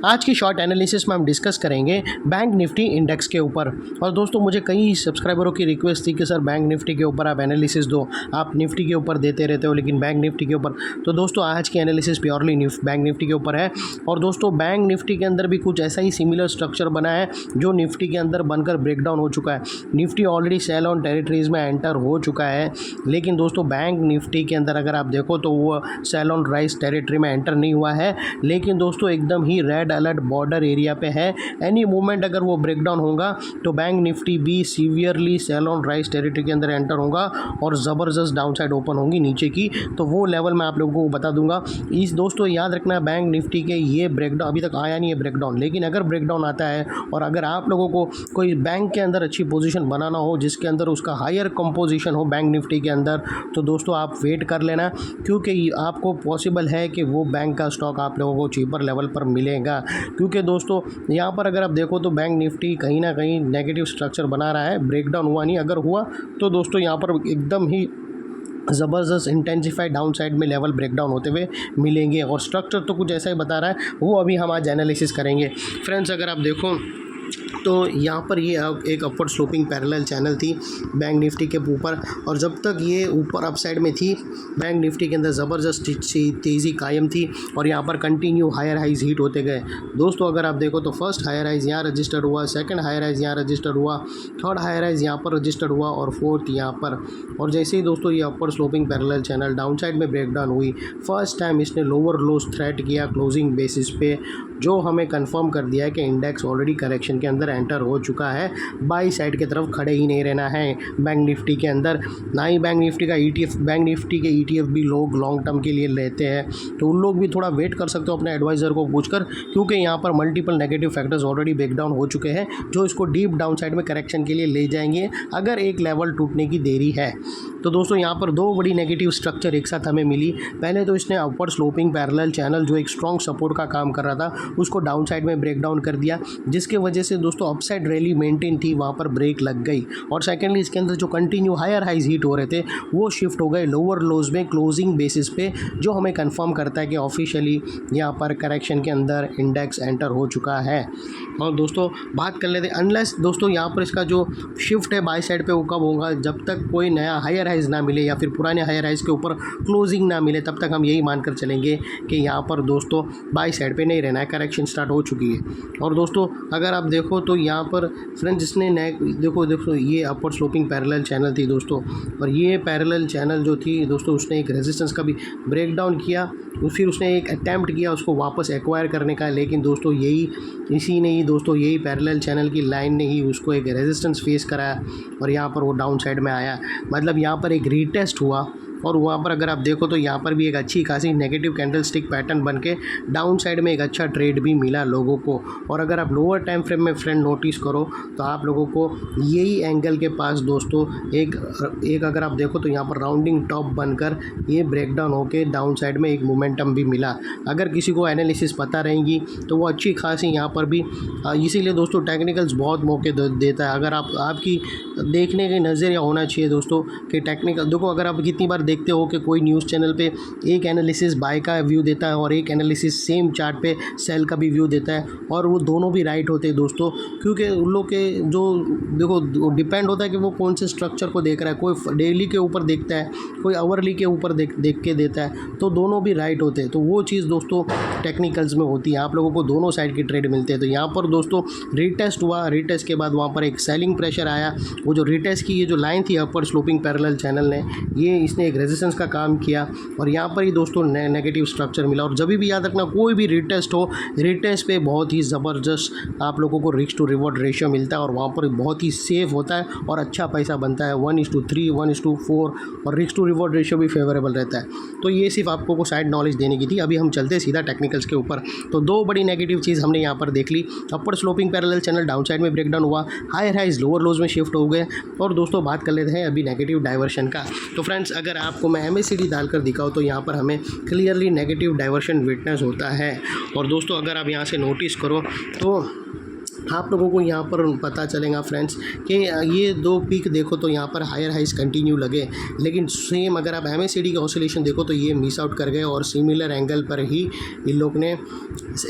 आज की short analysis में हम डिस्कस करेंगे बैंक निफ्टी इंडेक्स के ऊपर। और दोस्तों मुझे कई सब्सक्राइबरों की रिक्वेस्ट थी कि सर बैंक निफ्टी के ऊपर आप एनालिसिस दो, आप निफ्टी के ऊपर देते रहते हो लेकिन बैंक निफ्टी के ऊपर। तो दोस्तों आज की एनालिसिस प्योरली बैंक निफ्टी के ऊपर है। और दोस्तों बैंक निफ्टी के अंदर भी कुछ ऐसा ही सिमिलर स्ट्रक्चर बना है जो निफ्टी के अंदर बनकर ब्रेकडाउन हो चुका है। Nifty already sell on territories में एंटर हो चुका है, लेकिन दोस्तों बैंक निफ्टी के अंदर अगर आप देखो तो वो सेल ऑन राइज टेरिटरी में एंटर नहीं हुआ है, लेकिन दोस्तों एकदम ही रेड अलर्ट बॉर्डर एरिया पे है। एनी मोमेंट अगर वो ब्रेकडाउन होगा तो बैंक निफ्टी भी severely sell on rise territory के अंदर एंटर होगा और ज़बरदस्त डाउनसाइड ओपन होंगी नीचे की। तो वो लेवल मैं आप लोगों को बता दूंगा। इस दोस्तों याद रखना बैंक निफ्टी के ये ब्रेकडाउन अभी तक आया नहीं है ब्रेकडाउन, लेकिन अगर ब्रेकडाउन आता है और अगर आप लोगों को कोई बैंक के अंदर अच्छी पोजीशन बनाना हो जिसके अंदर उसका हायर कंपोजिशन हो बैंक निफ्टी के अंदर, तो दोस्तों आप वेट कर लेना, क्योंकि आपको पॉसिबल है कि वो बैंक का स्टॉक आप लोगों को चीपर लेवल पर मिलेगा। क्योंकि दोस्तों यहाँ पर अगर आप देखो तो बैंक निफ्टी कहीं ना कहीं नेगेटिव स्ट्रक्चर बना रहा है, ब्रेकडाउन हुआ नहीं। अगर हुआ तो दोस्तों यहाँ पर एकदम ही ज़बरदस्त इंटेंसिफाइड डाउन साइड में लेवल ब्रेकडाउन होते हुए मिलेंगे। और स्ट्रक्चर तो कुछ ऐसा ही बता रहा है, वो अभी हम आज एनालिसिस करेंगे। फ्रेंड्स अगर आप देखो तो यहाँ पर ये एक अपवर्ड स्लोपिंग पैरेलल चैनल थी बैंक निफ्टी के ऊपर, और जब तक ये ऊपर अपसाइड में थी बैंक निफ्टी के अंदर ज़बरदस्त तेज़ी कायम थी और यहाँ पर कंटिन्यू हायर हाइज हीट होते गए। दोस्तों अगर आप देखो तो फर्स्ट हायर हाइज यहाँ रजिस्टर्ड हुआ, सेकंड हायर हाइज यहाँ रजिस्टर्ड हुआ, थर्ड हायर हाइज यहाँ पर रजिस्टर्ड हुआ और फोर्थ यहाँ पर। और जैसे ही दोस्तों ये upward sloping parallel channel down side में ब्रेकडाउन हुई, फर्स्ट टाइम इसने लोअर लोज थ्रेट किया क्लोजिंग बेसिस पे, जो हमें कंफर्म कर दिया है कि इंडेक्स ऑलरेडी करेक्शन के अंदर एंटर हो चुका है। बाई साइड की तरफ खड़े ही नहीं रहना है बैंक निफ्टी के अंदर, ना ही बैंक निफ्टी का ETF, बैंक निफ्टी के ETF भी लोग लॉन्ग टर्म के लिए लेते हैं, तो उन लोग भी थोड़ा वेट कर सकते हो अपने एडवाइज़र को पूछकर, क्योंकि यहाँ पर multiple negative factors already breakdown हो चुके हैं जो इसको डीप डाउन साइड में करेक्शन के लिए ले जाएंगे अगर एक लेवल टूटने की देरी है। तो दोस्तों यहाँ पर दो बड़ी नेगेटिव स्ट्रक्चर एक साथ हमें मिली। पहले तो इसने अपवर्ड स्लोपिंग पैरेलल चैनल जो एक स्ट्रॉन्ग सपोर्ट का काम कर रहा था उसको डाउन साइड में ब्रेक डाउन कर दिया, जिसके वजह से दोस्तों अपसाइड रैली मेंटेन थी, वहाँ पर ब्रेक लग गई। और सेकेंडली इसके अंदर जो कंटिन्यू हायर हाइज हीट हो रहे थे वो शिफ्ट हो गए लोअर लोज में क्लोजिंग बेसिस पे, जो हमें कंफर्म करता है कि ऑफिशियली यहाँ पर करेक्शन के अंदर इंडेक्स एंटर हो चुका है। और दोस्तों बात कर लेते हैं, अनलेस दोस्तों यहाँ पर इसका जो शिफ्ट है बाई साइड पे वो कब होगा, जब तक कोई नया हायर हाइज ना मिले या फिर पुराने हायर हाइज के ऊपर क्लोजिंग ना मिले, तब तक हम यही मानकर चलेंगे कि यहाँ पर दोस्तों बाई साइड पे नहीं रहना है, करेक्शन स्टार्ट हो चुकी है। और दोस्तों अगर आप देखो तो यहाँ पर फ्रेंड्स जिसने देखो ये अपर स्लोपिंग पैरेलल चैनल थी दोस्तों, और ये पैरेलल चैनल जो थी दोस्तों उसने एक रेजिस्टेंस का भी ब्रेक डाउन किया, फिर उसने एक अटैम्प्ट किया उसको वापस एक्वायर करने का, लेकिन दोस्तों यही पैरेलल चैनल की लाइन ने ही उसको एक रेजिस्टेंस फेस कराया और यहाँ पर वो डाउन साइड में आया। मतलब यहाँ पर एक रीटेस्ट हुआ और वहाँ पर अगर आप देखो तो यहाँ पर भी एक अच्छी खासी नेगेटिव कैंडलस्टिक पैटर्न बन के डाउन साइड में एक अच्छा ट्रेड भी मिला लोगों को। और अगर आप लोअर टाइम फ्रेम में फ्रेंड नोटिस करो तो आप लोगों को यही एंगल के पास दोस्तों एक अगर आप देखो तो यहाँ पर राउंडिंग टॉप बनकर ये ब्रेकडाउन होके डाउन साइड में एक मोमेंटम भी मिला। अगर किसी को एनालिसिस पता रहेंगी तो वो अच्छी खासी यहाँ पर भी, इसीलिए दोस्तों टेक्निकल्स बहुत मौके देता है। अगर आपकी देखने के नज़रिया होना चाहिए दोस्तों कि टेक्निकल देखो, अगर आप कितनी बार देखते हो कि कोई न्यूज़ चैनल पे एक एनालिसिस बाय का व्यू देता है और एक एनालिसिस सेम चार्ट पे सेल का भी व्यू देता है, और वो दोनों भी राइट होते हैं दोस्तों, क्योंकि उन लोग के जो देखो डिपेंड होता है कि वो कौन से स्ट्रक्चर को देख रहा है। कोई डेली के ऊपर देखता है, कोई आवरली के ऊपर देख के देता है, तो दोनों भी राइट होते हैं। तो वो चीज़ दोस्तों टेक्निकल्स में होती है, आप लोगों को दोनों साइड की ट्रेड मिलते हैं। तो यहाँ पर दोस्तों रीटेस्ट हुआ, रीटेस्ट के बाद वहाँ पर एक सेलिंग प्रेशर आया। वो जो रीटेस्ट की ये जो लाइन थी अपर स्लोपिंग पैरेलल चैनल ने, ये इसने एक रेजिस्टेंस का काम किया और यहाँ पर ही दोस्तों नेगेटिव स्ट्रक्चर मिला। और जब भी याद रखना कोई भी रीटेस्ट हो, रीटेस्ट पे बहुत ही ज़बरदस्त आप लोगों को रिस्क टू रिवॉर्ड रेशियो मिलता है और वहाँ पर बहुत ही सेफ होता है और अच्छा पैसा बनता है। 1:3, 1:4 और रिस्क टू रिवॉर्ड रेशियो भी फेवरेबल रहता है। तो ये सिर्फ आपको साइड नॉलेज देने की थी। अभी हम चलते हैं सीधा टेक्निकल्स के ऊपर। तो दो बड़ी नेगेटिव चीज़ हमने यहाँ पर देख ली, upper sloping parallel channel down side में ब्रेकडाउन हुआ, हायर हाइज लोअर लोज में शिफ्ट हो गए। और दोस्तों बात कर लेते हैं अभी नेगेटिव डाइवर्शन का। तो फ्रेंड्स अगर आपको मैं MACD डालकर दिखाऊँ तो यहाँ पर हमें क्लियरली नेगेटिव डाइवर्शन विटनेस होता है। और दोस्तों अगर आप यहाँ से नोटिस करो तो आप लोगों को यहाँ पर पता चलेगा फ्रेंड्स कि ये दो पीक देखो तो यहाँ पर हायर हाइस कंटिन्यू लगे, लेकिन सेम अगर आप MACD का ऑसिलेशन देखो तो ये मिस आउट कर गए और सिमिलर एंगल पर ही इन लोग ने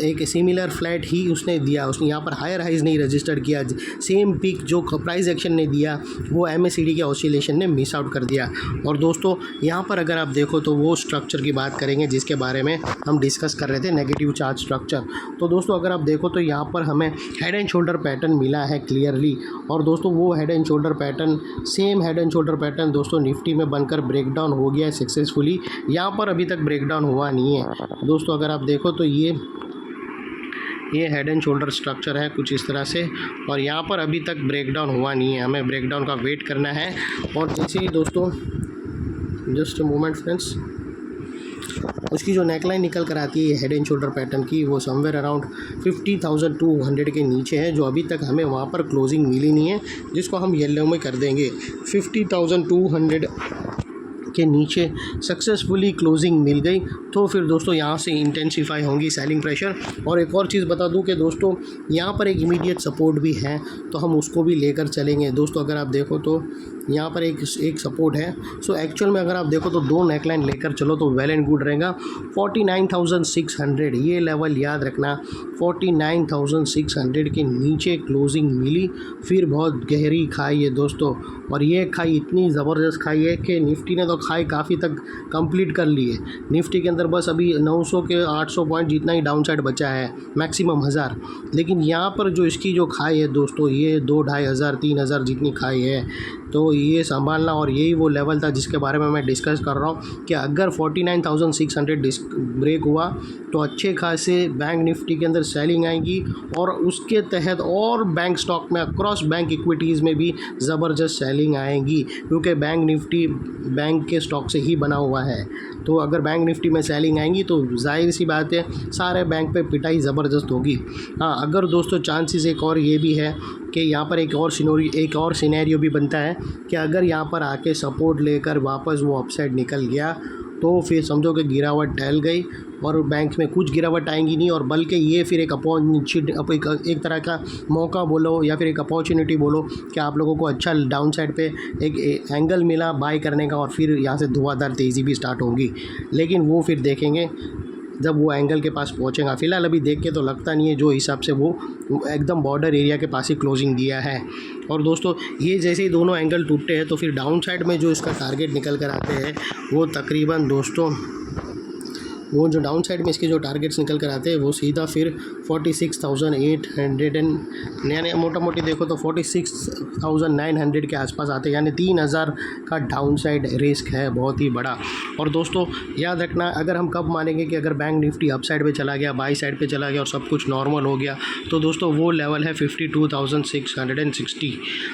एक सिमिलर फ्लैट ही उसने दिया, उसने यहाँ पर हायर हाइज नहीं रजिस्टर्ड किया। सेम पीक जो प्राइस एक्शन ने दिया वो MACD के ऑसिलेशन ने मिस आउट कर दिया। और दोस्तों यहाँ पर अगर आप देखो तो वो स्ट्रक्चर की बात करेंगे जिसके बारे में हम डिस्कस कर रहे थे, नेगेटिव चार्ट स्ट्रक्चर। तो दोस्तों अगर आप देखो तो यहाँ पर हमें हेड एंड शोल्डर पैटर्न मिला है क्लियरली। और दोस्तों वो head and shoulder pattern, same head and shoulder pattern दोस्तों निफ्टी में बनकर ब्रेक डाउन हो गया है सक्सेसफुली। यहाँ पर अभी तक ब्रेक डाउन हुआ नहीं है दोस्तों। अगर आप देखो तो ये हेड एंड शोल्डर स्ट्रक्चर है कुछ इस तरह से, और यहाँ पर अभी तक ब्रेक डाउन हुआ नहीं है, हमें ब्रेक डाउन का वेट करना है। और जैसे ही दोस्तों जस्ट मोमेंट फ्रेंड्स, उसकी जो नेकलाइन निकल कर आती है हेड एंड शोल्डर पैटर्न की, वो समवेयर अराउंड 50,200 के नीचे है, जो अभी तक हमें वहाँ पर क्लोजिंग मिली नहीं है, जिसको हम येलो में कर देंगे। 50,200 के नीचे सक्सेसफुली क्लोजिंग मिल गई तो फिर दोस्तों यहाँ से इंटेंसिफाई होंगी सेलिंग प्रेशर। और एक और चीज़ बता दूं कि दोस्तों यहाँ पर एक इमीडिएट सपोर्ट भी है, तो हम उसको भी लेकर चलेंगे दोस्तों। अगर आप देखो तो यहाँ पर एक सपोर्ट है। सो एक्चुअल में अगर आप देखो तो दो नेकलाइन लेकर चलो तो वेल एंड गुड रहेगा। 49,600 ये लेवल याद रखना, 49,600 के नीचे क्लोजिंग मिली, फिर बहुत गहरी खाई है दोस्तों। और ये खाई इतनी ज़बरदस्त खाई है कि निफ्टी ने तो खाई काफ़ी तक कंप्लीट कर ली है। निफ्टी के अंदर बस अभी 900 के 800 पॉइंट जितना ही डाउन साइड बचा है, मैक्सिमम 1000। लेकिन यहाँ पर जो इसकी जो खाई है दोस्तों, ये 2-2,500 3,000 जितनी खाई है, तो ये संभालना। और यही वो लेवल था जिसके बारे में मैं डिस्कस कर रहा हूँ कि अगर 49,600 ब्रेक हुआ तो अच्छे खासे बैंक निफ्टी के अंदर सेलिंग आएगी, और उसके तहत और बैंक स्टॉक में अक्रॉस बैंक इक्विटीज़ में भी ज़बरदस्त सेलिंग आएगी, क्योंकि बैंक निफ्टी बैंक के स्टॉक से ही बना हुआ है। तो अगर बैंक निफ्टी में सेलिंग आएंगी तो जाहिर सी बात है सारे बैंक पे पिटाई ज़बरदस्त होगी। हाँ, अगर दोस्तों चांसेस एक और ये भी है कि यहाँ पर एक और सिनेरियो भी बनता है कि अगर यहाँ पर आके सपोर्ट लेकर वापस वो अपसाइड निकल गया तो फिर समझो कि गिरावट टहल गई और बैंक में कुछ गिरावट आएंगी नहीं, और बल्कि ये फिर एक एक तरह का मौका बोलो या फिर एक अपॉर्चुनिटी बोलो कि आप लोगों को अच्छा डाउन साइड पे एक एंगल मिला बाय करने का, और फिर यहाँ से धुआंधार तेज़ी भी स्टार्ट होगी। लेकिन वो फिर देखेंगे जब वो एंगल के पास पहुँचेगा। फ़िलहाल अभी देख के तो लगता नहीं है, जो हिसाब से वो एकदम बॉर्डर एरिया के पास ही क्लोजिंग दिया है। और दोस्तों ये जैसे ही दोनों एंगल टूटते हैं तो फिर डाउन साइड में जो इसका टारगेट निकल कर आते हैं वो तकरीबन दोस्तों वो जो डाउन साइड में इसके जो टारगेट्स निकल कर आते हैं वो सीधा फिर 46,800 यानी मोटा मोटी देखो तो 46,900 के आसपास आते हैं, यानी 3,000 का डाउन साइड रिस्क है बहुत ही बड़ा। और दोस्तों याद रखना, अगर हम कब मानेंगे कि अगर बैंक निफ्टी अप साइड पे चला गया, बाई साइड पे चला गया और सब कुछ नॉर्मल हो गया, तो दोस्तों वो लेवल है 52,660।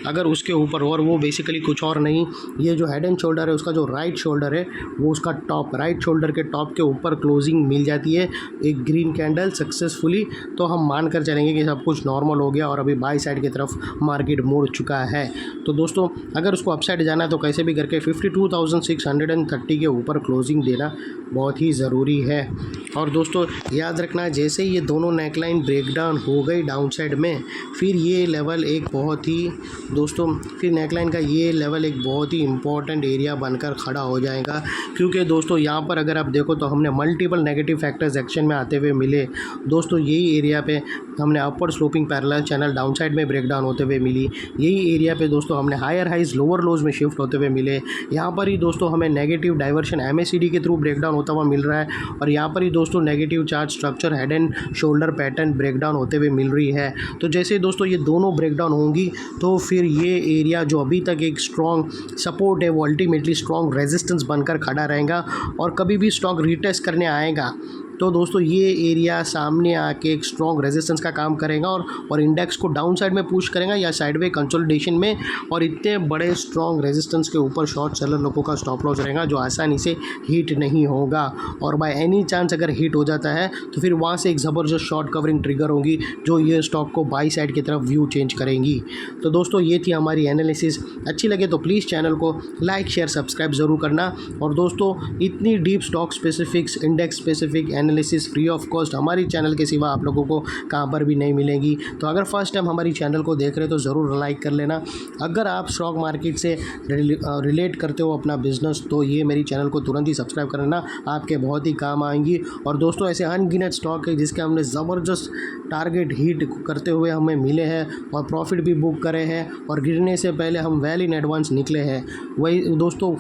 अगर उसके ऊपर, और वो बेसिकली कुछ और नहीं, ये जो हेड एंड शोल्डर है उसका जो राइट शोल्डर है वो उसका टॉप, राइट शोल्डर के टॉप के ऊपर क्लोजिंग मिल जाती है एक ग्रीन कैंडल सक्सेसफुली, तो हम मान कर चलेंगे कि सब कुछ नॉर्मल हो गया और अभी बाई साइड की तरफ मार्केट मुड़ चुका है। तो दोस्तों अगर उसको अपसाइड जाना है तो कैसे भी करके 52,630 के ऊपर क्लोजिंग देना बहुत ही ज़रूरी है। और दोस्तों याद रखना, जैसे ये दोनों नेकलाइन ब्रेकडाउन हो गई डाउन साइड में, फिर ये लेवल एक बहुत ही दोस्तों फिर नेकलाइन का ये लेवल एक बहुत ही इम्पॉर्टेंट एरिया बनकर खड़ा हो जाएगा, क्योंकि दोस्तों यहाँ पर अगर आप देखो तो हमने मल्टीपल नेगेटिव फैक्टर्स एक्शन में आते हुए मिले दोस्तों। यही एरिया पे हमने upward sloping parallel channel down side में ब्रेकडाउन होते हुए मिली, यही एरिया पे दोस्तों हमने हायर हाइज लोअर लोज में शिफ्ट होते हुए मिले, यहाँ पर ही दोस्तों हमें नेगेटिव डाइवर्शन MACD के थ्रू ब्रेकडाउन होता हुआ मिल रहा है, और यहाँ पर ही दोस्तों negative chart structure head and shoulder pattern breakdown होते हुए मिल रही है। तो जैसे दोस्तों ये दोनों ब्रेकडाउन होंगी तो फिर ये एरिया जो अभी तक एक स्ट्रॉन्ग सपोर्ट है वो अल्टीमेटली स्ट्रॉन्ग रेजिस्टेंस बनकर खड़ा रहेगा, और कभी भी स्टॉक रीटेस्ट करने आएगा तो दोस्तों ये एरिया सामने आके एक स्ट्रॉन्ग रेजिस्टेंस का काम करेगा और इंडेक्स को डाउन साइड में पुश करेगा या साइडवे कंसोलिडेशन में, और इतने बड़े स्ट्रॉन्ग रेजिस्टेंस के ऊपर शॉर्ट सेलर लोगों का स्टॉप लॉस रहेगा जो आसानी से हिट नहीं होगा, और बाय एनी चांस अगर हिट हो जाता है तो फिर वहाँ से एक ज़बरदस्त शॉर्ट कवरिंग ट्रिगर होगी जो ये स्टॉक को बाई साइड की तरफ व्यू चेंज करेंगी। तो दोस्तों ये थी हमारी एनालिसिस, अच्छी लगे तो प्लीज़ चैनल को लाइक शेयर सब्सक्राइब ज़रूर करना। और दोस्तों इतनी deep stock specifics index specific analysis free of cost हमारी चैनल के सिवा आप लोगों को कहाँ पर भी नहीं मिलेगी। तो अगर फर्स्ट टाइम हमारी चैनल को देख रहे हो तो ज़रूर लाइक कर लेना। अगर आप स्टॉक मार्केट से रिलेट करते हो अपना बिजनेस तो ये मेरी चैनल को तुरंत ही सब्सक्राइब करना, आपके बहुत ही काम आएंगी। और दोस्तों ऐसे अनगिनत स्टॉक है जिसके हमने ज़बरदस्त टारगेट हिट करते हुए हमें मिले हैं और प्रॉफिट भी बुक करे हैं और गिरने से पहले हम वेल इन एडवांस निकले हैं। वही दोस्तों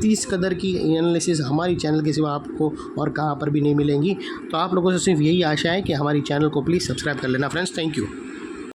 इस कदर की एनालिसिस हमारी चैनल के सिवा आपको और कहाँ पर भी नहीं मिलेंगी। तो आप लोगों से सिर्फ यही आशा है कि हमारी चैनल को प्लीज़ सब्सक्राइब कर लेना फ्रेंड्स। Thank you.